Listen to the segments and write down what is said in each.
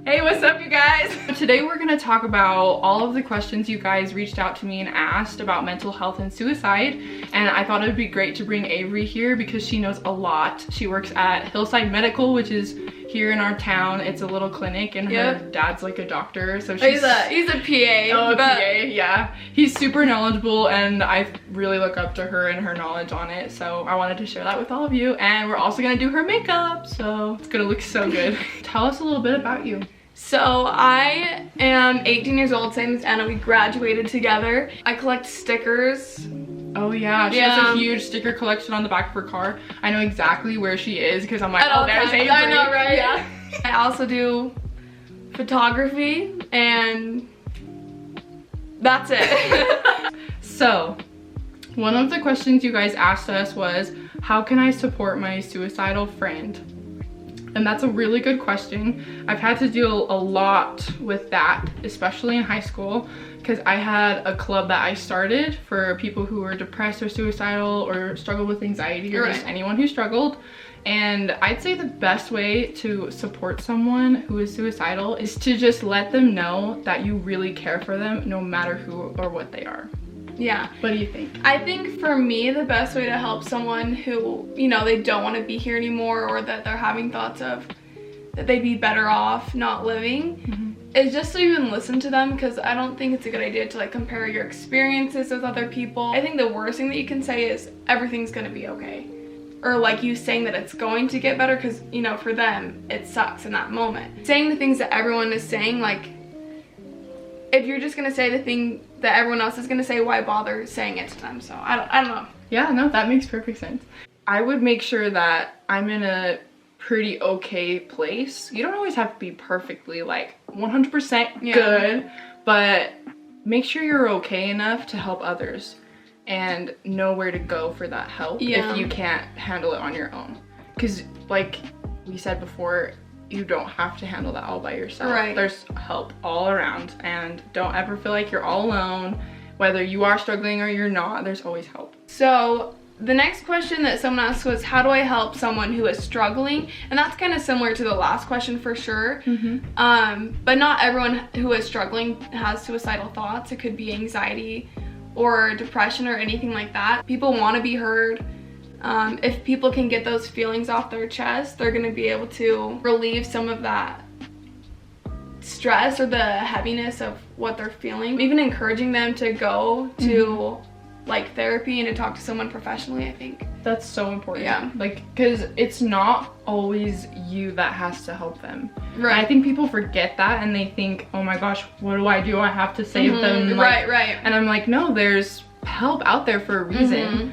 Hey, what's up, you guys? Today we're gonna talk about all of the questions you guys reached out to me and asked about mental health and suicide. And I thought it would be great to bring Avery here because she knows a lot. She works at Hillside Medical, which is here in our town. It's a little clinic, and her dad's like a doctor, so she's he's a PA. Oh, a PA, yeah. He's super knowledgeable, and I really look up to her and her knowledge on it. So I wanted to share that with all of you. And we're also gonna do her makeup, so it's gonna look so good. Tell us a little bit about you. So I am 18 years old, same as Anna. We graduated together. I collect stickers. Oh yeah, she has a huge sticker collection on the back of her car. I know exactly where she is because I'm like, oh, there's Avery. I know, right? Yeah. I also do photography, and that's it. So, one of the questions you guys asked us was, how can I support my suicidal friend? And that's a really good question. I've had to deal a lot with that, especially in high school, because I had a club that I started for people who were depressed or suicidal or struggled with anxiety, or just anyone who struggled. And I'd say the best way to support someone who is suicidal is to just let them know that you really care for them, no matter who or what they are. Yeah. What do you think? I think for me, the best way to help someone who, you know, they don't want to be here anymore, or that they're having thoughts of that they'd be better off not living, is just to even listen to them, because I don't think it's a good idea to like compare your experiences with other people. I think the worst thing that you can say is everything's gonna be okay, or like you saying that it's going to get better, because, you know, for them it sucks in that moment. Saying the things that everyone is saying, like, if you're just gonna say the thing that everyone else is gonna say, why bother saying it to them? So I don't know. Yeah, no, that makes perfect sense. I would make sure that I'm in a pretty okay place. You don't always have to be perfectly like 100% good, but make sure you're okay enough to help others and know where to go for that help if you can't handle it on your own. Because like we said before, you don't have to handle that all by yourself. Right. There's help all around, and don't ever feel like you're all alone. Whether you are struggling or you're not, there's always help. So the next question that someone asked was, how do I help someone who is struggling? And that's kind of similar to the last question for sure. But not everyone who is struggling has suicidal thoughts. It could be anxiety or depression or anything like that. People want to be heard. If people can get those feelings off their chest, they're going to be able to relieve some of that stress or the heaviness of what they're feeling. Even encouraging them to go to like therapy and to talk to someone professionally, I think. That's so important. Yeah. Like, because it's not always you that has to help them. Right. And I think people forget that, and they think, oh my gosh, what do? I have to save them. Like, right. And I'm like, no, there's help out there for a reason.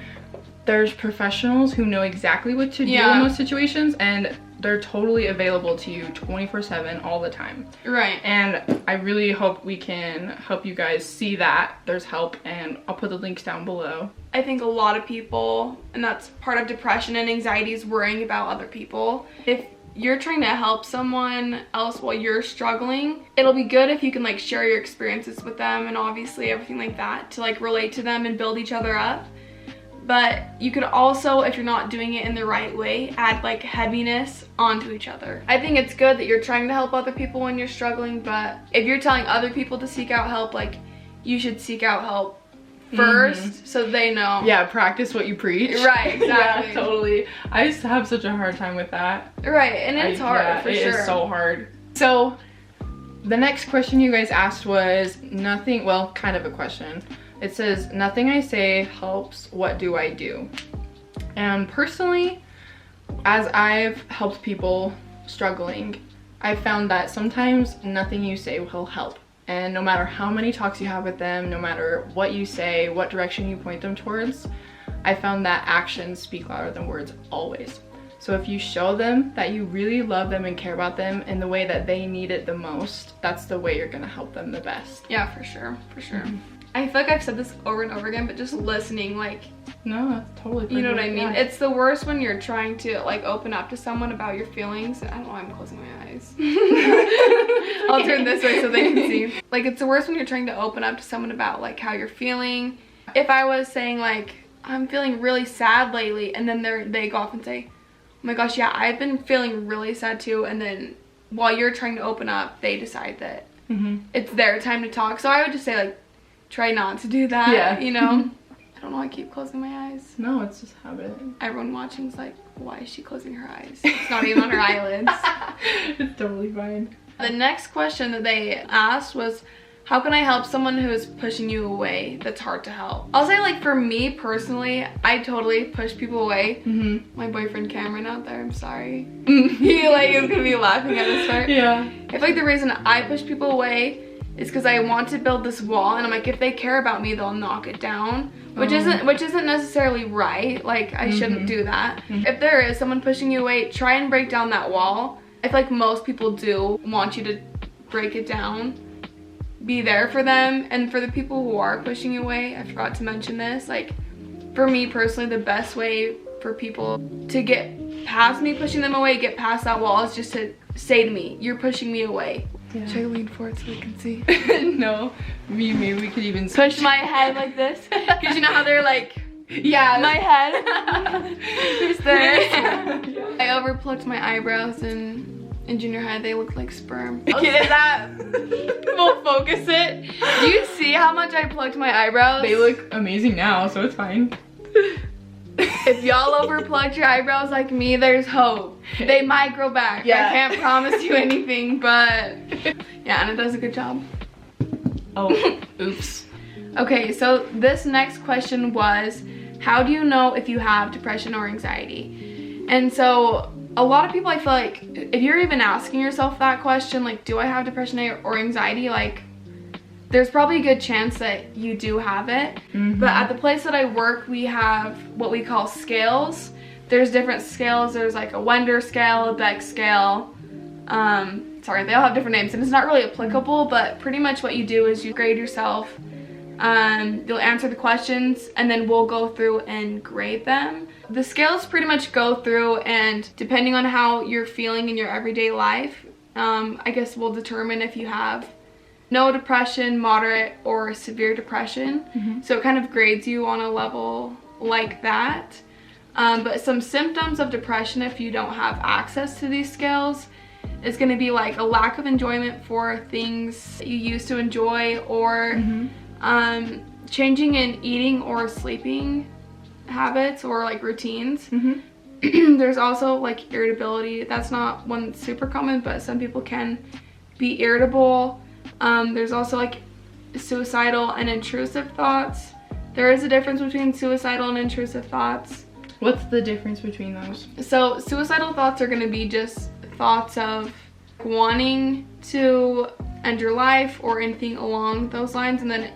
There's professionals who know exactly what to do in those situations, and they're totally available to you 24/7 all the time. Right. And I really hope we can help you guys see that there's help, and I'll put the links down below. I think a lot of people, and that's part of depression and anxiety, is worrying about other people. If you're trying to help someone else while you're struggling, it'll be good if you can like share your experiences with them, and obviously everything like that, to like relate to them and build each other up. But you could also, if you're not doing it in the right way, add like heaviness onto each other. I think it's good that you're trying to help other people when you're struggling, but if you're telling other people to seek out help, like, you should seek out help first so they know. Yeah, practice what you preach. Right, exactly. Yeah, totally. I used to have such a hard time with that. Right, and it's hard, for sure. It is so hard. So the next question you guys asked was nothing, well, kind of a question. It says, nothing I say helps, what do I do? And personally, as I've helped people struggling, I've found that sometimes nothing you say will help. And no matter how many talks you have with them, no matter what you say, what direction you point them towards, I found that actions speak louder than words always. So if you show them that you really love them and care about them in the way that they need it the most, that's the way you're gonna help them the best. Yeah, for sure, for sure. I feel like I've said this over and over again, but just listening, like, no, that's totally perfect. You know what I mean? Yeah. It's the worst when you're trying to like open up to someone about your feelings. I don't know why I'm closing my eyes. I'll turn this way so they can see. Like, it's the worst when you're trying to open up to someone about like how you're feeling. If I was saying like, I'm feeling really sad lately, and then they go off and say, oh my gosh, yeah, I've been feeling really sad too, and then while you're trying to open up, they decide that it's their time to talk. So I would just say, like, try not to do that, you know? I don't know, I keep closing my eyes. No, it's just habit. Everyone watching's like, why is she closing her eyes? It's not even on her eyelids. It's totally fine. The next question that they asked was, how can I help someone who is pushing you away that's hard to help? I'll say, like, for me personally, I totally push people away. My boyfriend Cameron out there, I'm sorry. He like is gonna be laughing at this part. Yeah. I feel like the reason I push people away is because I want to build this wall, and I'm like, if they care about me, they'll knock it down, which isn't necessarily right. Like, I shouldn't do that. If there is someone pushing you away, try and break down that wall. I feel like most people do want you to break it down. Be there for them. And for the people who are pushing you away, I forgot to mention this, like, for me personally, the best way for people to get past me pushing them away, get past that wall, is just to say to me, you're pushing me away. Yeah. Should I lean forward so we can see? No, maybe we could even push my head like this, because you know how they're like, yeah, my head is there. I overplucked my eyebrows in junior high. They looked like sperm. Okay, is that, we'll focus it. Do you see how much I plucked my eyebrows? They look amazing now, so it's fine. If y'all overplucked your eyebrows like me, there's hope. They might grow back. Yeah. I can't promise you anything, but yeah, and it does a good job. Oh, oops. Okay, so this next question was, how do you know if you have depression or anxiety? And so a lot of people, I feel like, if you're even asking yourself that question, like, do I have depression or anxiety? Like, there's probably a good chance that you do have it. But at the place that I work, we have what we call scales. There's different scales. There's like a Wender scale, a Beck scale. Sorry, they all have different names, and it's not really applicable, but pretty much what you do is you grade yourself. You'll answer the questions, and then we'll go through and grade them. The scales pretty much go through, and depending on how you're feeling in your everyday life, I guess we'll determine if you have no depression, moderate, or severe depression. So it kind of grades you on a level like that. But some symptoms of depression, if you don't have access to these scales, is going to be like a lack of enjoyment for things you used to enjoy, or changing in eating or sleeping habits or like routines. There's also like irritability. That's not one that's super common, but some people can be irritable. There's also like suicidal and intrusive thoughts. There is a difference between suicidal and intrusive thoughts. What's the difference between those? So suicidal thoughts are going to be just thoughts of wanting to end your life or anything along those lines, and then,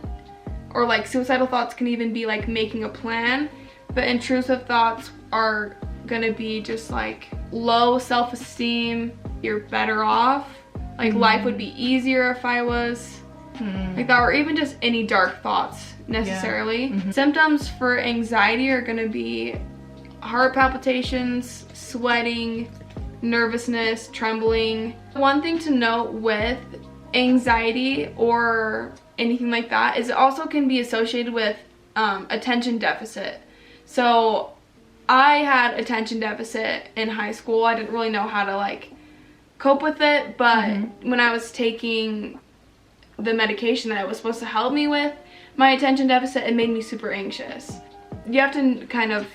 or like suicidal thoughts can even be like making a plan. But intrusive thoughts are going to be just like low self-esteem, you're better off, like life would be easier if I was like that, or even just any dark thoughts necessarily. Symptoms for anxiety are going to be heart palpitations, sweating, nervousness, trembling. One thing to note with anxiety or anything like that is it also can be associated with attention deficit. So I had attention deficit in high school. I didn't really know how to like cope with it, but when I was taking the medication that it was supposed to help me with my attention deficit, it made me super anxious. You have to kind of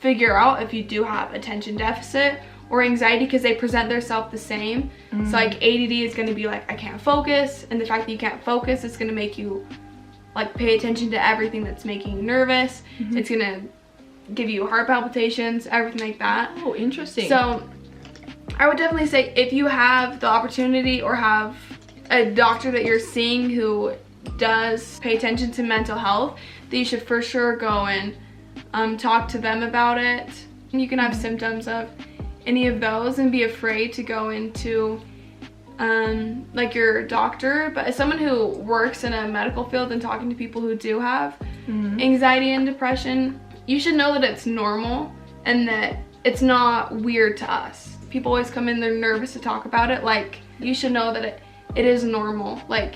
figure out if you do have attention deficit or anxiety, because they present themselves the same. So like ADD is going to be like, I can't focus, and the fact that you can't focus is going to make you like pay attention to everything that's making you nervous. It's going to give you heart palpitations, everything like that. Oh, interesting. So I would definitely say if you have the opportunity or have a doctor that you're seeing who does pay attention to mental health, that you should for sure go and talk to them about it. You can have symptoms of any of those and be afraid to go into like your doctor. But as someone who works in a medical field and talking to people who do have anxiety and depression, you should know that it's normal and that it's not weird to us. People always come in, they're nervous to talk about it. Like, you should know that it is normal. Like,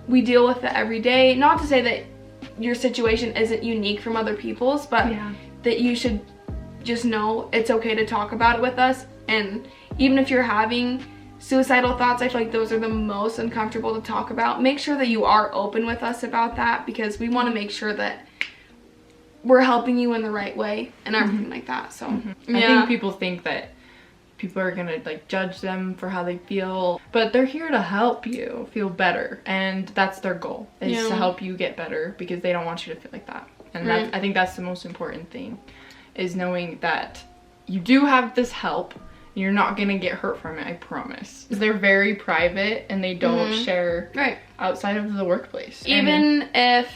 we deal with it every day. Not to say that your situation isn't unique from other people's, but that you should just know it's okay to talk about it with us. And even if you're having suicidal thoughts, I feel like those are the most uncomfortable to talk about. Make sure that you are open with us about that, because we want to make sure that we're helping you in the right way and everything like that. So I think people think that people are gonna like judge them for how they feel, but they're here to help you feel better, and that's their goal, is to help you get better, because they don't want you to feel like that. And I think that's the most important thing, is knowing that you do have this help. You're not gonna get hurt from it, I promise. They're very private and they don't share outside of the workplace. Even if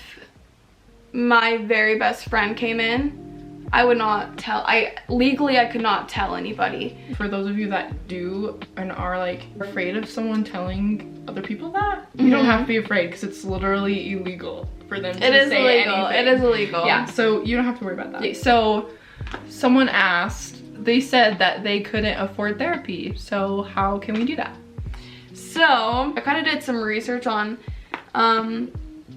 my very best friend came in, I would not tell. Legally I could not tell anybody. For those of you that do and are like afraid of someone telling other people that, you don't have to be afraid, because it's literally illegal for them to say anything. It is illegal. Yeah, so you don't have to worry about that. So someone asked, they said that they couldn't afford therapy, so how can we do that? So I kind of did some research on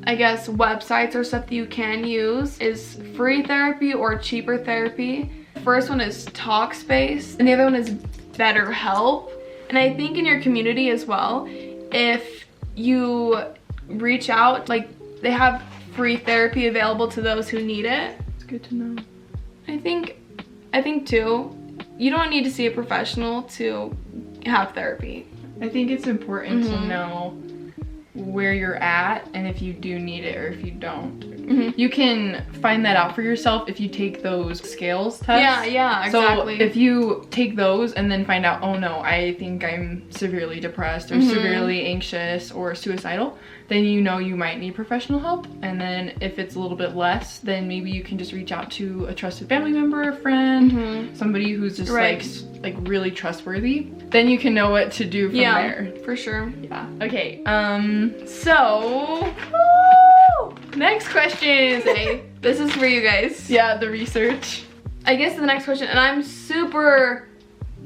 I guess websites or stuff that you can use. Is free therapy or cheaper therapy. First one is Talkspace and the other one is BetterHelp. And I think in your community as well, if you reach out, like they have free therapy available to those who need it. It's good to know. I think too, you don't need to see a professional to have therapy. I think it's important to know where you're at and if you do need it or if you don't. You can find that out for yourself if you take those scales tests. Yeah, exactly. So if you take those and then find out, oh no, I think I'm severely depressed or severely anxious or suicidal, then you know you might need professional help. And then if it's a little bit less, then maybe you can just reach out to a trusted family member, a friend, somebody who's just like really trustworthy. Then you can know what to do from there. For sure. Yeah. Okay. So next question. This is for you guys. Yeah, the research. I guess the next question, and I'm super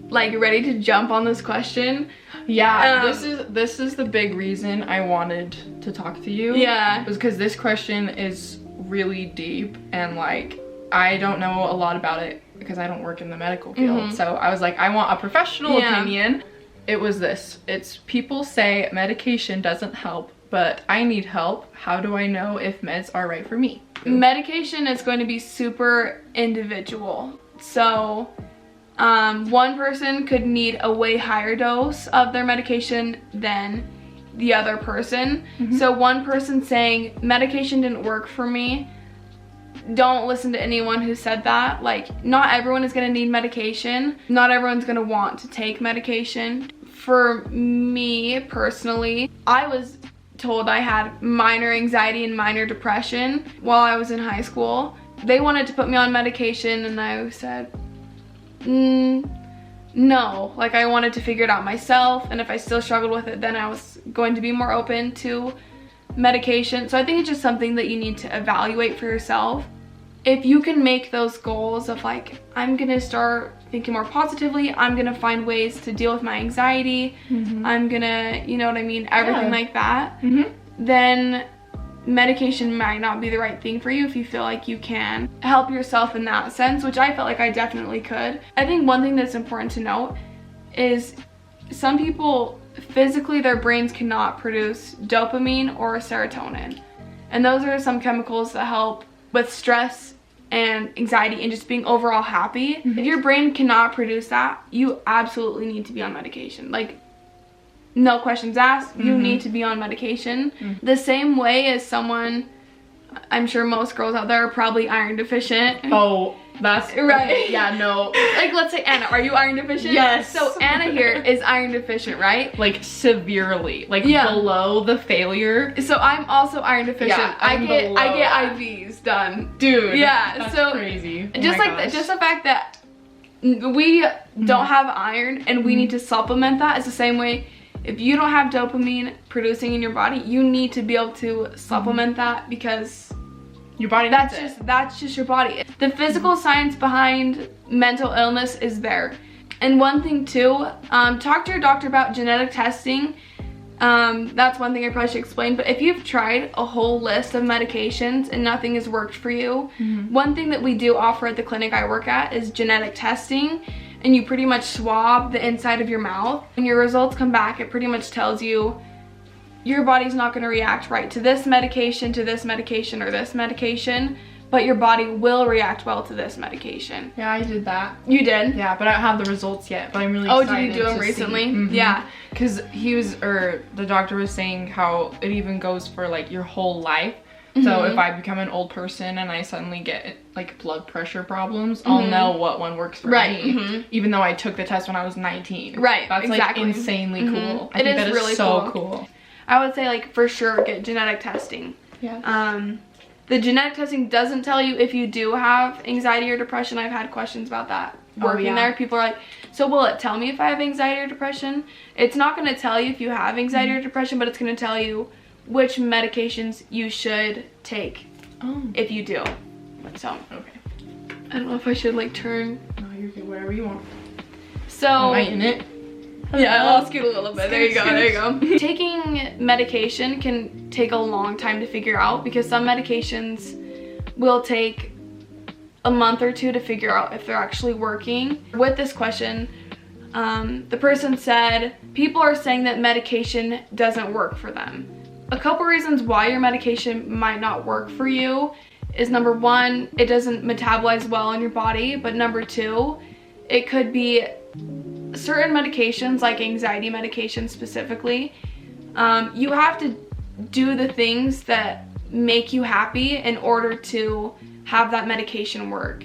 like ready to jump on this question. Yeah, this is the big reason I wanted to talk to you. Yeah. Was because this question is really deep, and like I don't know a lot about it because I don't work in the medical field. So I was like, I want a professional opinion. It was this. It's people say medication doesn't help, but I need help. How do I know if meds are right for me? Medication is going to be super individual. So one person could need a way higher dose of their medication than the other person. So one person saying medication didn't work for me, don't listen to anyone who said that. Like, not everyone is going to need medication. Not everyone's going to want to take medication. For me personally, I was told I had minor anxiety and minor depression while I was in high school. They wanted to put me on medication and I said, no. Like, I wanted to figure it out myself, and if I still struggled with it, then I was going to be more open to medication. So I think it's just something that you need to evaluate for yourself. If you can make those goals of like, I'm gonna start thinking more positively, I'm gonna find ways to deal with my anxiety, I'm gonna, you know what I mean, everything like that, then medication might not be the right thing for you if you feel like you can help yourself in that sense, which I felt like I definitely could. I think one thing that's important to note is some people physically, their brains cannot produce dopamine or serotonin, and those are some chemicals that help with stress and anxiety and just being overall happy. If your brain cannot produce that, you absolutely need to be on medication. Like, no questions asked, you need to be on medication. The same way as someone, I'm sure most girls out there are probably iron deficient. Oh, that's right. Okay, yeah, no. Like, let's say Anna, are you iron deficient? Yes. So Anna here is iron deficient, right? Like severely, like below the failure. So I'm also iron deficient. Yeah, I get IVs done. Dude. Yeah, that's so crazy. Oh just my like gosh. just the fact that we don't have iron and we need to supplement that is the same way. If you don't have dopamine producing in your body, you need to be able to supplement that, because your body needs it. That's just your body. The physical science behind mental illness is there. And one thing too, talk to your doctor about genetic testing. That's one thing I probably should explain, but if you've tried a whole list of medications and nothing has worked for you, one thing that we do offer at the clinic I work at is genetic testing. and you pretty much swab the inside of your mouth. When your results come back, it pretty much tells you your body's not going to react right to this medication, or this medication, but your body will react well to this medication. Yeah, I did that. You did? Yeah, but I don't have the results yet, but I'm really excited. Oh, did you do them recently? Mm-hmm. Yeah. Because the doctor was saying how it even goes for like your whole life. So if I become an old person and I suddenly get like blood pressure problems, I'll know what one works for me. Even though I took the test when I was 19. Right, That's exactly. like insanely cool. I It think is that really so cool. I would say like for sure get genetic testing. Yeah. The genetic testing doesn't tell you if you do have anxiety or depression. I've had questions about that working there. People are like, so will it tell me if I have anxiety or depression? It's not going to tell you if you have anxiety or depression, but it's going to tell you which medications you should take if you do. So, okay. I don't know if I should like turn. No, you're good, whatever you want. So, am I in it? Yeah, I'll scoot a little bit. There you go, there you go. Taking medication can take a long time to figure out because some medications will take a month or two to figure out if they're actually working. With this question, the person said, people are saying that medication doesn't work for them. A couple reasons why your medication might not work for you is number one, it doesn't metabolize well in your body, but number two, it could be certain medications like anxiety medications specifically. You have to do the things that make you happy in order to have that medication work.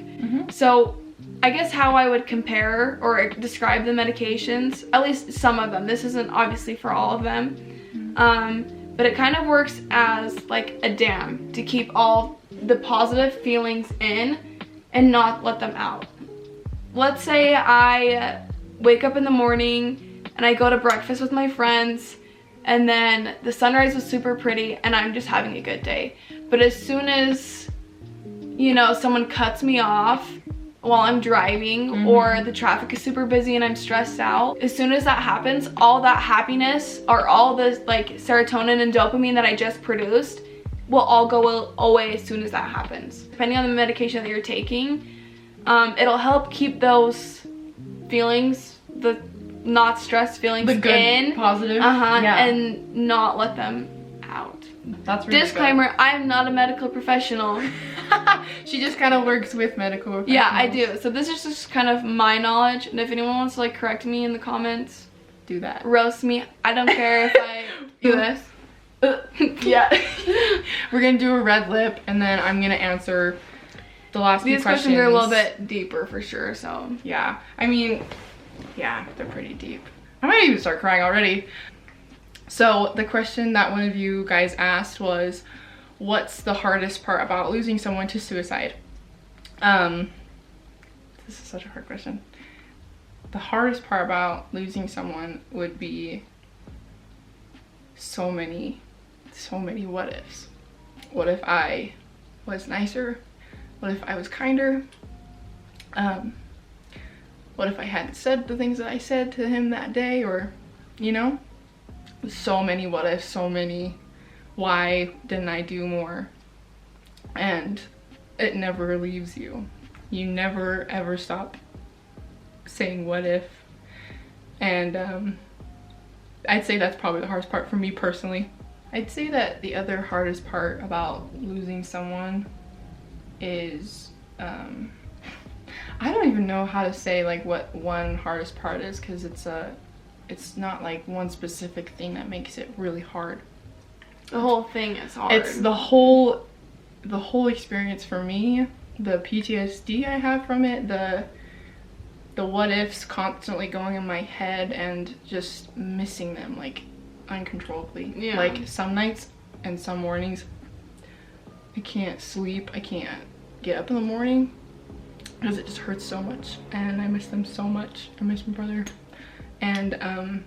So I guess how I would compare or describe the medications, at least some of them, this isn't obviously for all of them, but it kind of works as like a dam to keep all the positive feelings in and not let them out. Let's say I wake up in the morning and I go to breakfast with my friends and then the sunrise was super pretty and I'm just having a good day. But as soon as, you know, someone cuts me off while I'm driving or the traffic is super busy and I'm stressed out, as soon as that happens, all that happiness or all this like serotonin and dopamine that I just produced will all go away as soon as that happens. Depending on the medication that you're taking, it'll help keep those feelings, the not stressed feelings, the good, in, positive, and not let them out. That's really disclaimer, I am not a medical professional. She just kind of works with medical professionals. Yeah, I do. So this is just kind of my knowledge, and if anyone wants to like correct me in the comments, do that. Roast me. I don't care if I do this. Yeah. We're gonna do a red lip, and then I'm gonna answer the last few questions. These questions are a little bit deeper for sure, so. Yeah, I mean, yeah, they're pretty deep. I might even start crying already. So the question that one of you guys asked was, what's the hardest part about losing someone to suicide? This is such a hard question. The hardest part about losing someone would be so many what ifs. What if I was nicer? What if I was kinder? What if I hadn't said the things that I said to him that day? Or, you know, so many what ifs, so many why didn't I do more? And it never leaves you. You never ever stop saying what if. And I'd say that's probably the hardest part for me personally. I'd say that the other hardest part about losing someone is I don't even know how to say like what one hardest part is, because it's not like one specific thing that makes it really hard. The whole thing is hard. It's the whole experience for me, the PTSD I have from it, the what ifs constantly going in my head and just missing them like uncontrollably. Yeah. Like some nights and some mornings I can't sleep, I can't get up in the morning because it just hurts so much and I miss them so much. I miss my brother. And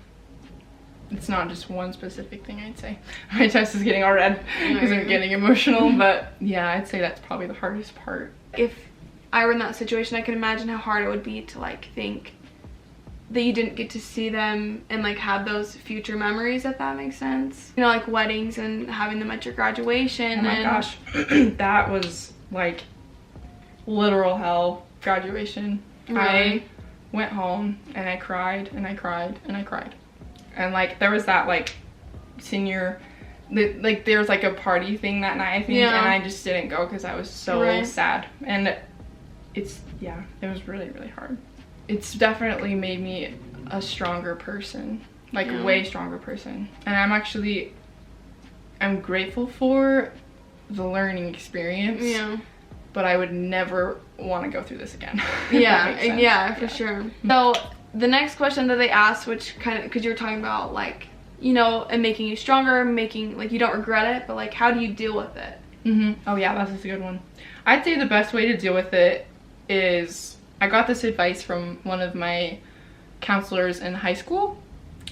it's not just one specific thing, I'd say. My chest is getting all red because I'm getting emotional, but yeah, I'd say that's probably the hardest part. If I were in that situation, I can imagine how hard it would be to like think that you didn't get to see them and like have those future memories, if that makes sense. You know, like weddings and having them at your graduation. Oh my gosh, that was like literal hell. Graduation. Really? went home and I cried and I cried and I cried. And like there was that like senior, like there was like a party thing that night, I think, and I just didn't go because I was so sad. And it's, yeah, it was really, really hard. It's definitely made me a stronger person, like a way stronger person. And I'm grateful for the learning experience. Yeah. But I would never want to go through this again. Yeah, for sure. So the next question that they asked, which kind of, because you were talking about like, you know, and making you stronger, making like you don't regret it, but like how do you deal with it? Oh yeah, that's a good one. I'd say the best way to deal with it is, I got this advice from one of my counselors in high school.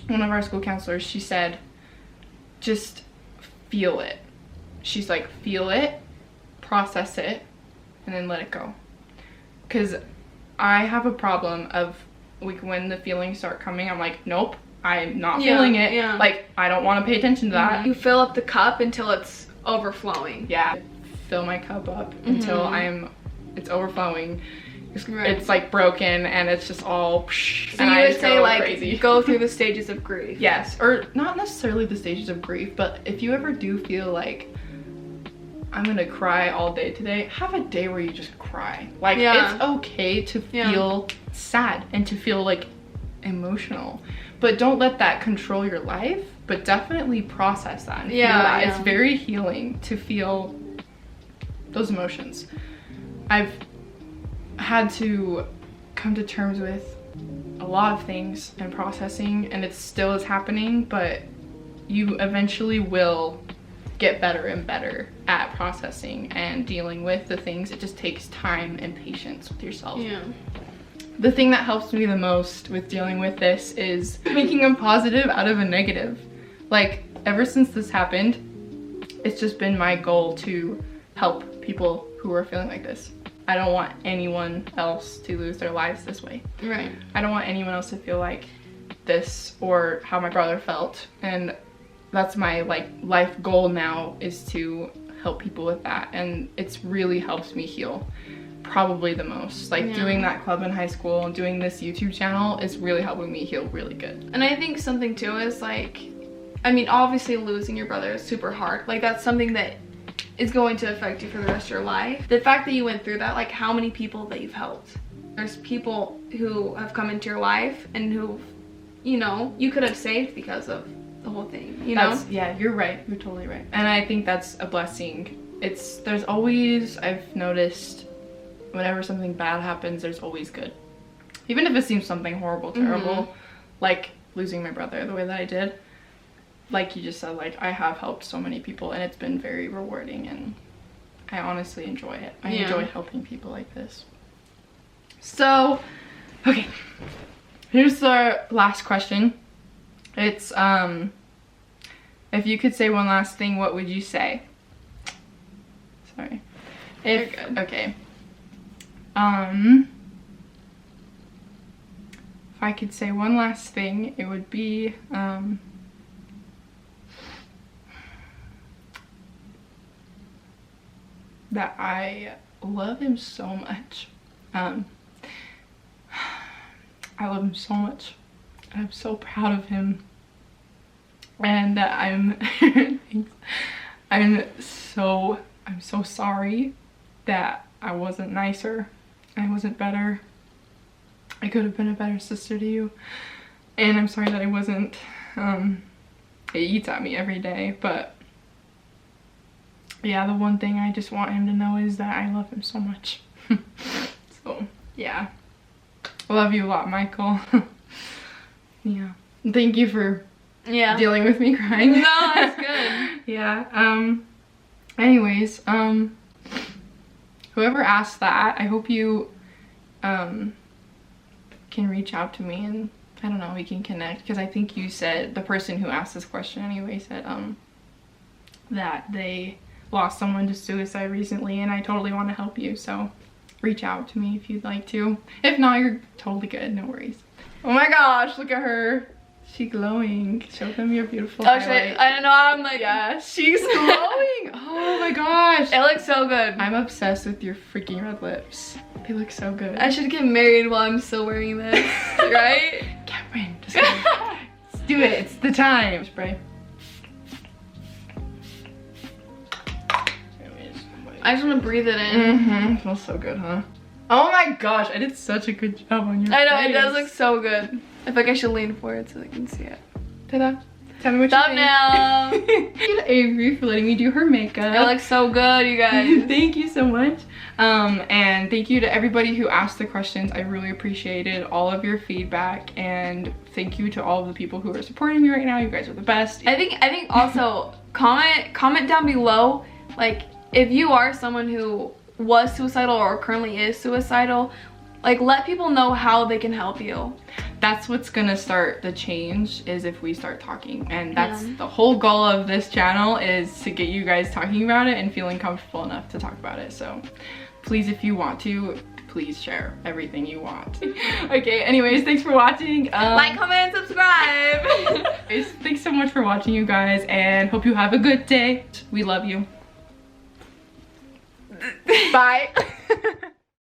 One of our school counselors, she said, just feel it. She's like, feel it, process it, and then let it go. Because I have a problem of like when the feelings start coming, I'm like, nope, I'm not feeling it. Like, I don't want to pay attention to that. You fill up the cup until it's overflowing. Yeah, fill my cup up until it's overflowing. It's like broken and it's just all so you would say like crazy. Go through the stages of grief. Yes, or not necessarily the stages of grief, but if you ever do feel like I'm gonna cry all day today, have a day where you just cry. Like it's okay to feel sad and to feel like emotional, but don't let that control your life, but definitely process that and feel that. It's very healing to feel those emotions. I've had to come to terms with a lot of things and processing, and it still is happening, but you eventually will get better and better at processing and dealing with the things. It just takes time and patience with yourself. The thing that helps me the most with dealing with this is making a positive out of a negative. Like, ever since this happened, it's just been my goal to help people who are feeling like this. I don't want anyone else to lose their lives this way. Right. I don't want anyone else to feel like this or how my brother felt. And that's my like life goal now, is to help people with that. And it's really helps me heal. Probably the most. Like doing that club in high school and doing this YouTube channel is really helping me heal really good. And I think something too is like, I mean, obviously losing your brother is super hard. Like, that's something that is going to affect you for the rest of your life. The fact that you went through that, like how many people that you've helped. There's people who have come into your life and who, you know, you could have saved because of the whole thing, you know? Yeah, you're right. You're totally right. And I think that's a blessing. There's always, I've noticed, whenever something bad happens, there's always good. Even if it seems something horrible, terrible, like losing my brother the way that I did. Like you just said, like I have helped so many people and it's been very rewarding, and I honestly enjoy it. I enjoy helping people like this. So, okay, here's the last question. It's, if you could say one last thing, what would you say? Sorry. You're good. Okay. If I could say one last thing, it would be, that I love him so much. I love him so much. I'm so proud of him. And that I'm so sorry that I wasn't nicer. I wasn't better. I could have been a better sister to you. And I'm sorry that I wasn't. It eats at me every day, but yeah, the one thing I just want him to know is that I love him so much. So, yeah. I love you a lot, Michael. Yeah. Thank you for dealing with me crying. No, that's good. Yeah. Anyways, whoever asked that, I hope you can reach out to me and, I don't know, we can connect. Because I think you said, the person who asked this question anyway said that they lost someone to suicide recently, and I totally want to help you, so reach out to me if you'd like to. If not, you're totally good, no worries. Oh my gosh, look at her. She glowing. Show them your beautiful Oh shit, I don't know, I'm like, yeah, she's glowing. Oh my gosh. it looks so good. I'm obsessed with your freaking red lips. They look so good. I should get married while I'm still wearing this, right? Cameron, just let's do it. It's the time. Spray. I just want to breathe it in. Mm-hmm. Smells so good, huh? Oh my gosh, I did such a good job on your I know, face. it does look so good. I feel like I should lean forward so they can see it. Ta-da. Tell me what Thumbnail. you think. Thank you to Avery for letting me do her makeup. It looks so good, you guys. Thank you so much. And thank you to everybody who asked the questions. I really appreciated all of your feedback, and thank you to all of the people who are supporting me right now. You guys are the best. I think also comment down below, like, if you are someone who was suicidal or currently is suicidal, like, let people know how they can help you. That's what's gonna start the change, is if we start talking. And that's the whole goal of this channel, is to get you guys talking about it and feeling comfortable enough to talk about it. So please, if you want to, please share everything you want. Okay, anyways, thanks for watching. Like, comment, and subscribe. Thanks so much for watching, you guys, and hope you have a good day. We love you. Bye.